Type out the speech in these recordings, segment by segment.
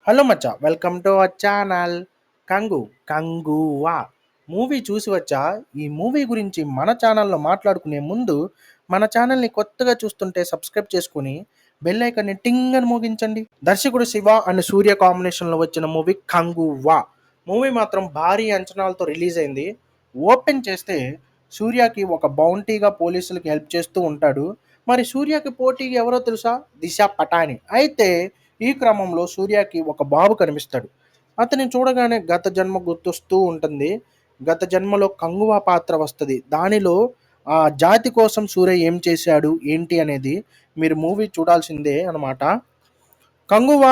Hello మచ్చా, welcome to our channel. Kangu Kanguva movie చూసి వచ్చా. ఈ మూవీ గురించి మన ఛానల్లో మాట్లాడుకునే ముందు మన ఛానల్ని కొత్తగా చూస్తుంటే సబ్స్క్రైబ్ చేసుకుని బెల్ ఐకాన్ని టింగ్ అని మోగించండి. దర్శకుడు శివ అండ్ సూర్య కాంబినేషన్లో వచ్చిన మూవీ కంగువా. మూవీ మాత్రం భారీ అంచనాలతో రిలీజ్ అయింది. ఓపెన్ చేస్తే సూర్యకి ఒక బౌంటీగా పోలీసులకి హెల్ప్ చేస్తూ ఉంటాడు. మరి సూర్యకి పోటీగా ఎవరో తెలుసా? దిశ పటాని. అయితే ఈ క్రమంలో సూర్యకి ఒక బాబు కనిపిస్తాడు. అతన్ని చూడగానే గత జన్మ గుర్తొస్తూ ఉంటుంది. గత జన్మలో కంగువ పాత్ర వస్తుంది. దానిలో ఆ జాతి కోసం సూర్య ఏం చేశాడు ఏంటి అనేది మీరు మూవీ చూడాల్సిందే అనమాట. కంగువ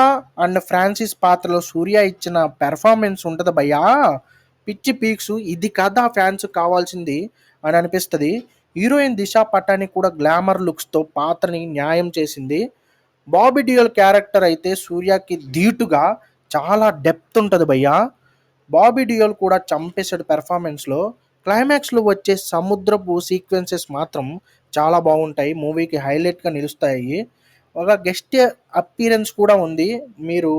అండ్ ఫ్రాన్సిస్ పాత్రలో సూర్య ఇచ్చిన పెర్ఫార్మెన్స్ ఉంటుంది భయ్యా, పిచ్చి పీక్స్. ఇది కదా ఫ్యాన్స్ కావాల్సింది అని అనిపిస్తుంది. హీరోయిన్ దిశా పటాని కూడా గ్లామర్ లుక్స్తో పాత్రని న్యాయం చేసింది. బాబీ డియోల్ క్యారెక్టర్ అయితే సూర్యకి ధీటుగా చాలా డెప్త్ ఉంటుంది భయ్యా. బాబీ డియోల్ కూడా చంపేశాడు పెర్ఫార్మెన్స్లో. క్లైమాక్స్లో వచ్చే సముద్రపు సీక్వెన్సెస్ మాత్రం చాలా బాగుంటాయి, మూవీకి హైలైట్గా నిలుస్తాయి. ఒక గెస్ట్ అపీరెన్స్ కూడా ఉంది. మీరు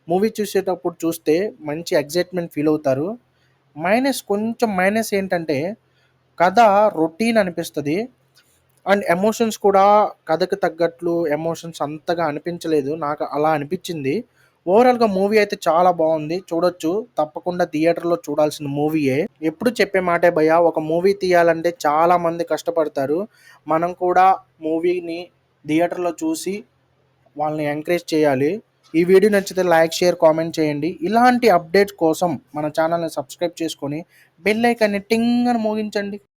మూవీ చూసేటప్పుడు చూస్తే మంచి ఎగ్జైట్మెంట్ ఫీల్ అవుతారు. కొంచెం మైనస్ ఏంటంటే కథ రొటీన్ అనిపిస్తుంది. అండ్ ఎమోషన్స్ కూడా కథకు తగ్గట్లు ఎమోషన్స్ అంతగా అనిపించలేదు, నాకు అలా అనిపించింది. ఓవరాల్గా మూవీ అయితే చాలా బాగుంది, చూడొచ్చు. తప్పకుండా థియేటర్లో చూడాల్సిన మూవీయే. ఎప్పుడు చెప్పే మాటే భయ్య, ఒక మూవీ తీయాలంటే చాలా మంది కష్టపడతారు. మనం కూడా మూవీని థియేటర్లో చూసి వాళ్ళని ఎంకరేజ్ చేయాలి. ఈ వీడియో నచ్చితే లైక్, షేర్, కామెంట్ చేయండి. ఇలాంటి అప్డేట్స్ కోసం మన ఛానల్ని సబ్స్క్రైబ్ చేసుకొని బెల్ ఐకాన్ని టింగ్ అని మోగించండి.